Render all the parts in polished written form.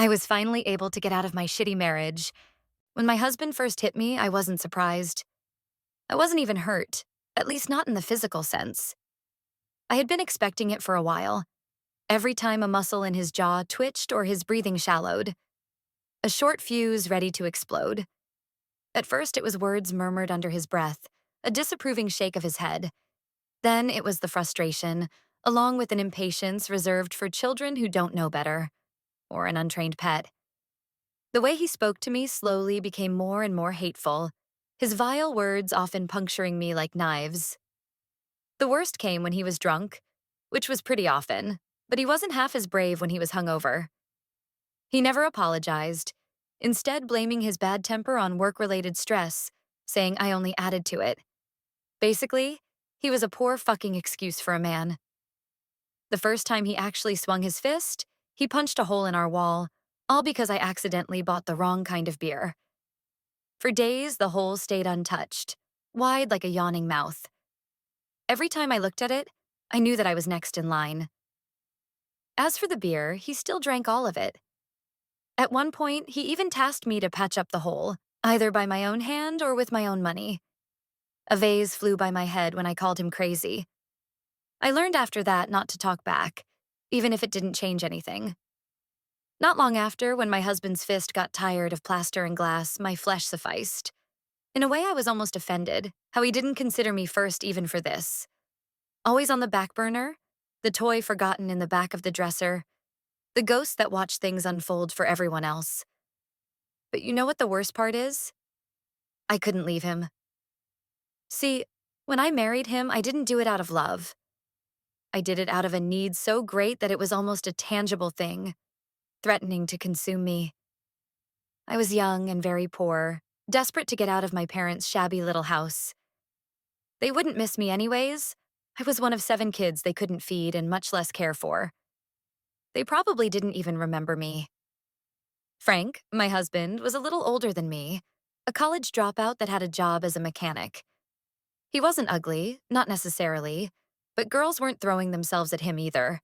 I was finally able to get out of my shitty marriage. When my husband first hit me, I wasn't surprised. I wasn't even hurt, at least not in the physical sense. I had been expecting it for a while. Every time a muscle in his jaw twitched or his breathing shallowed, a short fuse ready to explode. At first, it was words murmured under his breath, a disapproving shake of his head. Then it was the frustration, along with an impatience reserved for children who don't know better, or an untrained pet. The way he spoke to me slowly became more and more hateful, his vile words often puncturing me like knives. The worst came when he was drunk, which was pretty often, but he wasn't half as brave when he was hungover. He never apologized, instead blaming his bad temper on work-related stress, saying I only added to it. Basically, he was a poor fucking excuse for a man. The first time he actually swung his fist, he punched a hole in our wall, all because I accidentally bought the wrong kind of beer. For days, the hole stayed untouched, wide like a yawning mouth. Every time I looked at it, I knew that I was next in line. As for the beer, he still drank all of it. At one point, he even tasked me to patch up the hole, either by my own hand or with my own money. A vase flew by my head when I called him crazy. I learned after that not to talk back, even if it didn't change anything. Not long after, when my husband's fist got tired of plaster and glass, my flesh sufficed. In a way, I was almost offended, how he didn't consider me first even for this. Always on the back burner, the toy forgotten in the back of the dresser, the ghost that watched things unfold for everyone else. But you know what the worst part is? I couldn't leave him. See, when I married him, I didn't do it out of love. I did it out of a need so great that it was almost a tangible thing, threatening to consume me. I was young and very poor, desperate to get out of my parents' shabby little house. They wouldn't miss me anyways. I was one of 7 kids they couldn't feed and much less care for. They probably didn't even remember me. Frank, my husband, was a little older than me, a college dropout that had a job as a mechanic. He wasn't ugly, not necessarily, but girls weren't throwing themselves at him either.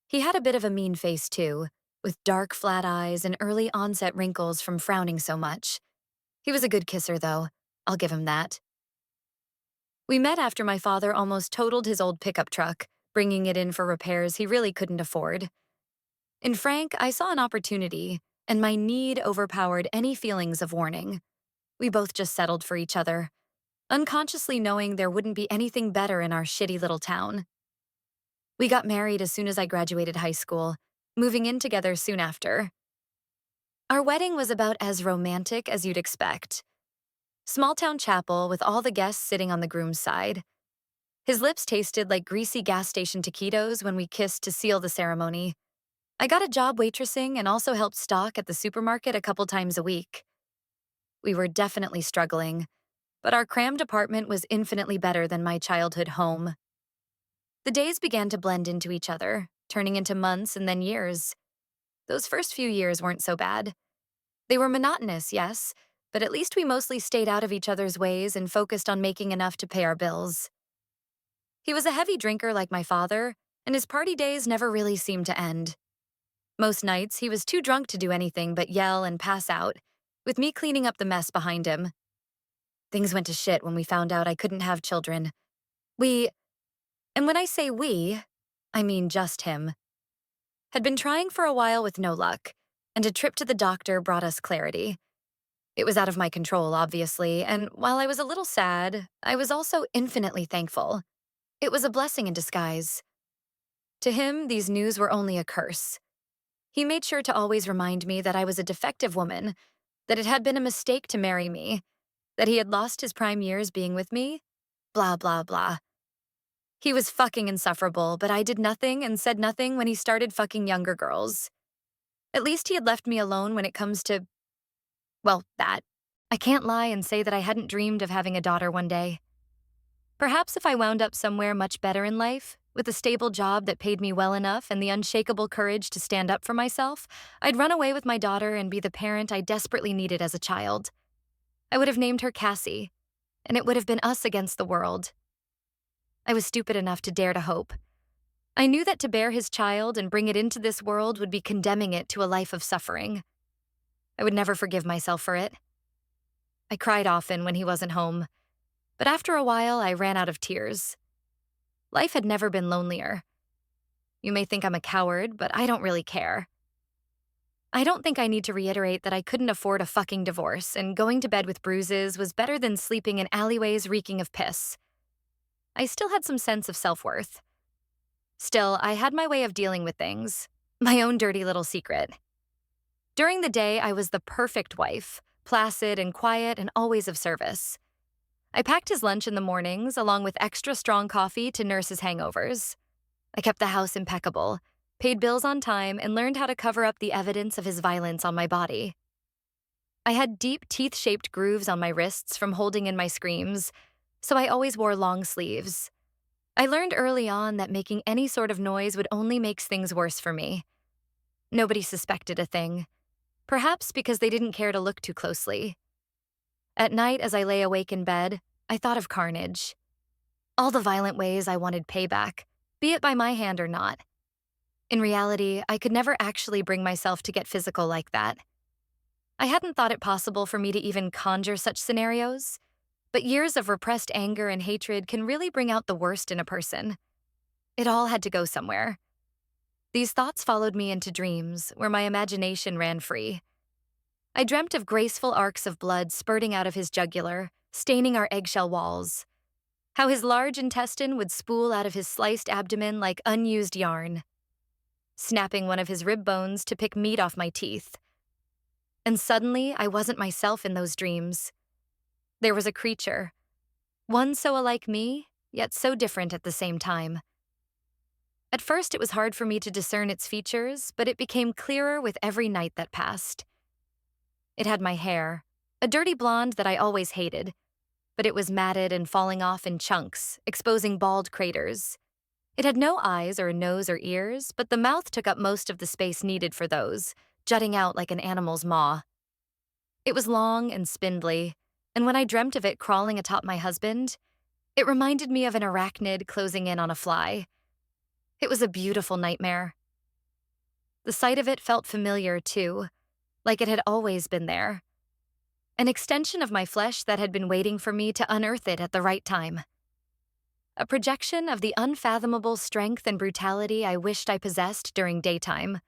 He had a bit of a mean face too, with dark flat eyes and early onset wrinkles from frowning so much. He was a good kisser though, I'll give him that. We met after my father almost totaled his old pickup truck, bringing it in for repairs he really couldn't afford. In Frank, I saw an opportunity, and my need overpowered any feelings of warning. We both just settled for each other, unconsciously knowing there wouldn't be anything better in our shitty little town. We got married as soon as I graduated high school, moving in together soon after. Our wedding was about as romantic as you'd expect. Small-town chapel with all the guests sitting on the groom's side. His lips tasted like greasy gas station taquitos when we kissed to seal the ceremony. I got a job waitressing and also helped stock at the supermarket a couple times a week. We were definitely struggling, but our crammed apartment was infinitely better than my childhood home. The days began to blend into each other, turning into months and then years. Those first few years weren't so bad. They were monotonous, yes, but at least we mostly stayed out of each other's ways and focused on making enough to pay our bills. He was a heavy drinker like my father, and his party days never really seemed to end. Most nights, he was too drunk to do anything but yell and pass out, with me cleaning up the mess behind him. Things went to shit when we found out I couldn't have children. And when I say we, I mean just him, had been trying for a while with no luck, and a trip to the doctor brought us clarity. It was out of my control, obviously, and while I was a little sad, I was also infinitely thankful. It was a blessing in disguise. To him, these news were only a curse. He made sure to always remind me that I was a defective woman, that it had been a mistake to marry me, that he had lost his prime years being with me, blah, blah, blah. He was fucking insufferable, but I did nothing and said nothing when he started fucking younger girls. At least he had left me alone when it comes to, well, that. I can't lie and say that I hadn't dreamed of having a daughter one day. Perhaps if I wound up somewhere much better in life, with a stable job that paid me well enough and the unshakable courage to stand up for myself, I'd run away with my daughter and be the parent I desperately needed as a child. I would have named her Cassie, and it would have been us against the world. I was stupid enough to dare to hope. I knew that to bear his child and bring it into this world would be condemning it to a life of suffering. I would never forgive myself for it. I cried often when he wasn't home, but after a while I ran out of tears. Life had never been lonelier. You may think I'm a coward, but I don't really care. I don't think I need to reiterate that I couldn't afford a fucking divorce, and going to bed with bruises was better than sleeping in alleyways reeking of piss. I still had some sense of self-worth. Still, I had my way of dealing with things, my own dirty little secret. During the day, I was the perfect wife, placid and quiet and always of service. I packed his lunch in the mornings, along with extra strong coffee to nurse his hangovers. I kept the house impeccable, paid bills on time, and learned how to cover up the evidence of his violence on my body. I had deep teeth-shaped grooves on my wrists from holding in my screams, so I always wore long sleeves. I learned early on that making any sort of noise would only make things worse for me. Nobody suspected a thing, perhaps because they didn't care to look too closely. At night, as I lay awake in bed, I thought of carnage. All the violent ways I wanted payback, be it by my hand or not. In reality, I could never actually bring myself to get physical like that. I hadn't thought it possible for me to even conjure such scenarios, but years of repressed anger and hatred can really bring out the worst in a person. It all had to go somewhere. These thoughts followed me into dreams, where my imagination ran free. I dreamt of graceful arcs of blood spurting out of his jugular, staining our eggshell walls. How his large intestine would spool out of his sliced abdomen like unused yarn. Snapping one of his rib bones to pick meat off my teeth. And suddenly, I wasn't myself in those dreams. There was a creature, one so alike me, yet so different at the same time. At first, it was hard for me to discern its features, but it became clearer with every night that passed. It had my hair, a dirty blonde that I always hated, but it was matted and falling off in chunks, exposing bald craters. It had no eyes or a nose or ears, but the mouth took up most of the space needed for those, jutting out like an animal's maw. It was long and spindly, and when I dreamt of it crawling atop my husband, it reminded me of an arachnid closing in on a fly. It was a beautiful nightmare. The sight of it felt familiar, too, like it had always been there. An extension of my flesh that had been waiting for me to unearth it at the right time. A projection of the unfathomable strength and brutality I wished I possessed during daytime.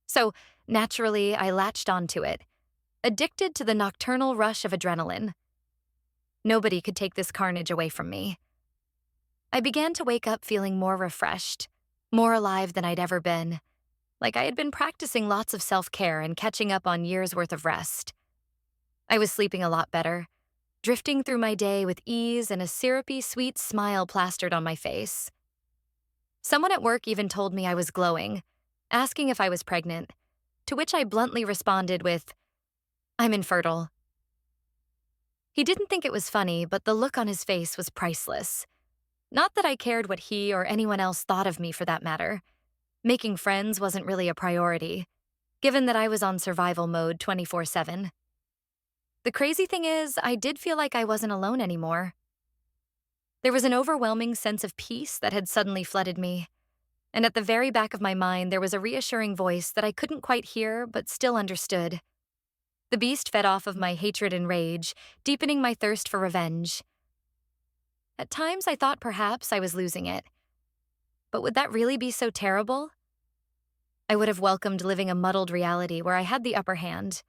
So, naturally, I latched onto it, addicted to the nocturnal rush of adrenaline. Nobody could take this carnage away from me. I began to wake up feeling more refreshed, more alive than I'd ever been, like I had been practicing lots of self-care and catching up on years' worth of rest. I was sleeping a lot better, drifting through my day with ease and a syrupy, sweet smile plastered on my face. Someone at work even told me I was glowing, asking if I was pregnant, to which I bluntly responded with, "I'm infertile." He didn't think it was funny, but the look on his face was priceless. Not that I cared what he or anyone else thought of me for that matter. Making friends wasn't really a priority, given that I was on survival mode 24/7. The crazy thing is, I did feel like I wasn't alone anymore. There was an overwhelming sense of peace that had suddenly flooded me, and at the very back of my mind there was a reassuring voice that I couldn't quite hear but still understood. The beast fed off of my hatred and rage, deepening my thirst for revenge. At times I thought perhaps I was losing it. But would that really be so terrible? I would have welcomed living a muddled reality where I had the upper hand.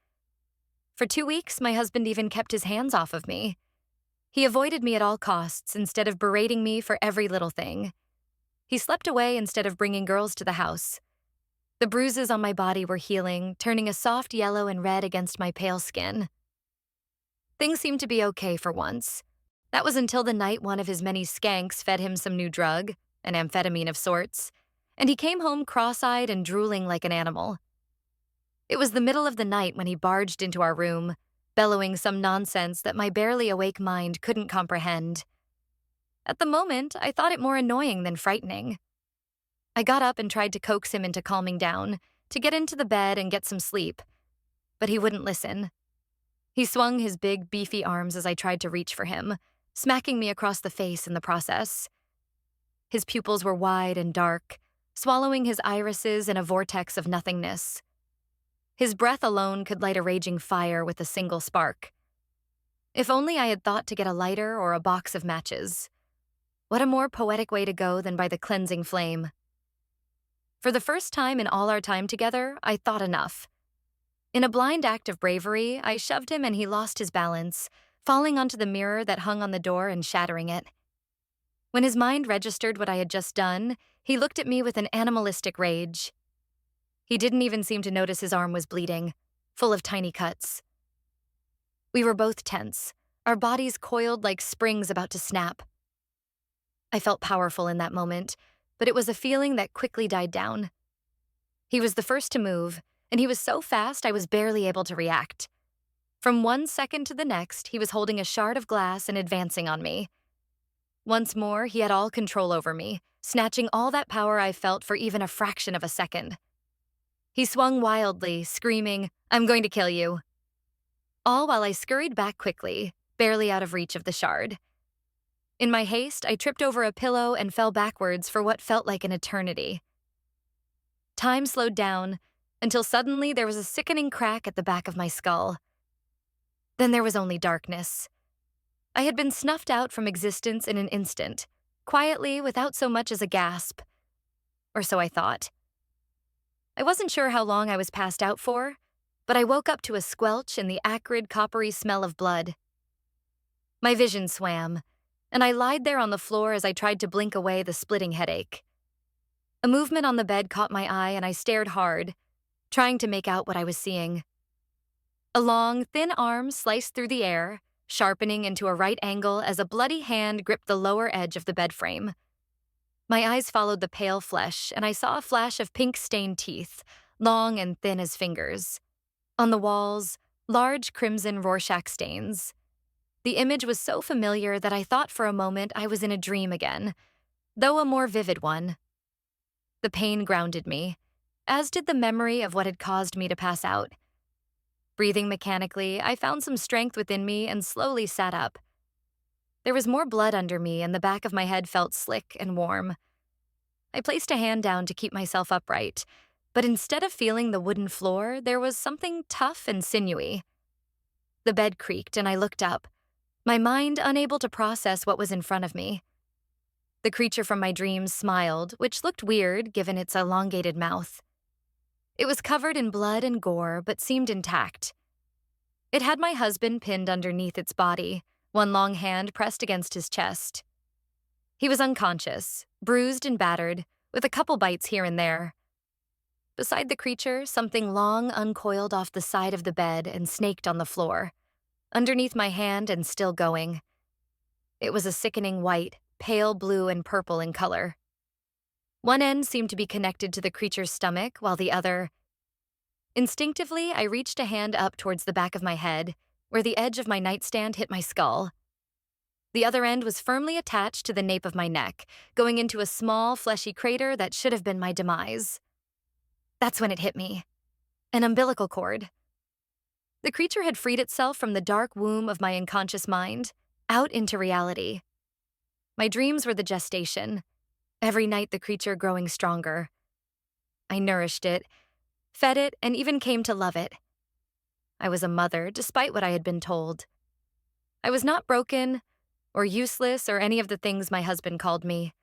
For 2 weeks, my husband even kept his hands off of me. He avoided me at all costs instead of berating me for every little thing. He slept away instead of bringing girls to the house. The bruises on my body were healing, turning a soft yellow and red against my pale skin. Things seemed to be okay for once. That was until the night one of his many skanks fed him some new drug, an amphetamine of sorts, and he came home cross-eyed and drooling like an animal. It was the middle of the night when he barged into our room, bellowing some nonsense that my barely awake mind couldn't comprehend. At the moment, I thought it more annoying than frightening. I got up and tried to coax him into calming down, to get into the bed and get some sleep, but he wouldn't listen. He swung his big, beefy arms as I tried to reach for him, smacking me across the face in the process. His pupils were wide and dark, swallowing his irises in a vortex of nothingness. His breath alone could light a raging fire with a single spark. If only I had thought to get a lighter or a box of matches. What a more poetic way to go than by the cleansing flame. For the first time in all our time together, I thought enough. In a blind act of bravery, I shoved him and he lost his balance, falling onto the mirror that hung on the door and shattering it. When his mind registered what I had just done, he looked at me with an animalistic rage. He didn't even seem to notice his arm was bleeding, full of tiny cuts. We were both tense, our bodies coiled like springs about to snap. I felt powerful in that moment, but it was a feeling that quickly died down. He was the first to move, and he was so fast I was barely able to react. From 1 second to the next, he was holding a shard of glass and advancing on me. Once more, he had all control over me, snatching all that power I felt for even a fraction of a second. He swung wildly, screaming, "I'm going to kill you." All while I scurried back quickly, barely out of reach of the shard. In my haste, I tripped over a pillow and fell backwards for what felt like an eternity. Time slowed down until suddenly there was a sickening crack at the back of my skull. Then there was only darkness. I had been snuffed out from existence in an instant, quietly without so much as a gasp. Or so I thought. I wasn't sure how long I was passed out for, but I woke up to a squelch and the acrid, coppery smell of blood. My vision swam, and I lied there on the floor as I tried to blink away the splitting headache. A movement on the bed caught my eye and I stared hard, trying to make out what I was seeing. A long, thin arm sliced through the air, sharpening into a right angle as a bloody hand gripped the lower edge of the bed frame. My eyes followed the pale flesh, and I saw a flash of pink-stained teeth, long and thin as fingers. On the walls, large crimson Rorschach stains. The image was so familiar that I thought for a moment I was in a dream again, though a more vivid one. The pain grounded me, as did the memory of what had caused me to pass out. Breathing mechanically, I found some strength within me and slowly sat up. There was more blood under me and the back of my head felt slick and warm. I placed a hand down to keep myself upright, but instead of feeling the wooden floor, there was something tough and sinewy. The bed creaked and I looked up, my mind unable to process what was in front of me. The creature from my dreams smiled, which looked weird given its elongated mouth. It was covered in blood and gore, but seemed intact. It had my husband pinned underneath its body, one long hand pressed against his chest. He was unconscious, bruised and battered, with a couple bites here and there. Beside the creature, something long uncoiled off the side of the bed and snaked on the floor, underneath my hand and still going. It was a sickening white, pale blue and purple in color. One end seemed to be connected to the creature's stomach, while the other... Instinctively, I reached a hand up towards the back of my head, where the edge of my nightstand hit my skull. The other end was firmly attached to the nape of my neck, going into a small, fleshy crater that should have been my demise. That's when it hit me. An umbilical cord. The creature had freed itself from the dark womb of my unconscious mind, out into reality. My dreams were the gestation. Every night the creature growing stronger. I nourished it, fed it, and even came to love it. I was a mother, despite what I had been told. I was not broken, or useless, or any of the things my husband called me.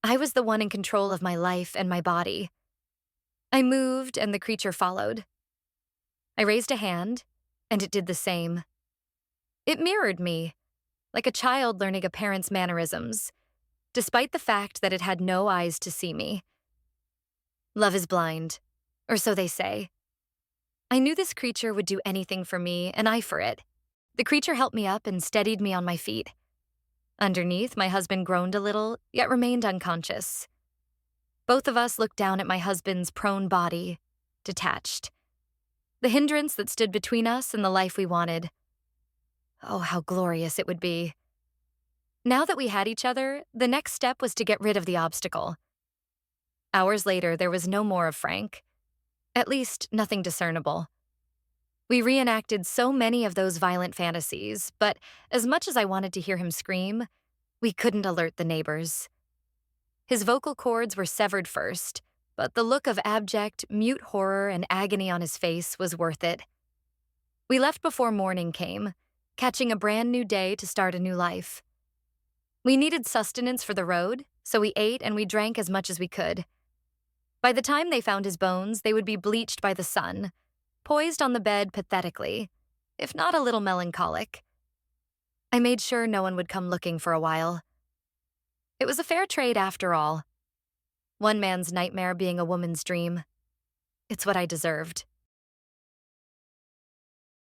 I was the one in control of my life and my body. I moved, and the creature followed. I raised a hand, and it did the same. It mirrored me, like a child learning a parent's mannerisms, despite the fact that it had no eyes to see me. Love is blind, or so they say. I knew this creature would do anything for me, and I for it. The creature helped me up and steadied me on my feet. Underneath, my husband groaned a little, yet remained unconscious. Both of us looked down at my husband's prone body, detached. The hindrance that stood between us and the life we wanted. Oh, how glorious it would be. Now that we had each other, the next step was to get rid of the obstacle. Hours later, there was no more of Frank. At least, nothing discernible. We reenacted so many of those violent fantasies, but as much as I wanted to hear him scream, we couldn't alert the neighbors. His vocal cords were severed first, but the look of abject, mute horror and agony on his face was worth it. We left before morning came, catching a brand new day to start a new life. We needed sustenance for the road, so we ate and we drank as much as we could. By the time they found his bones, they would be bleached by the sun, poised on the bed pathetically, if not a little melancholic. I made sure no one would come looking for a while. It was a fair trade after all. One man's nightmare being a woman's dream. It's what I deserved.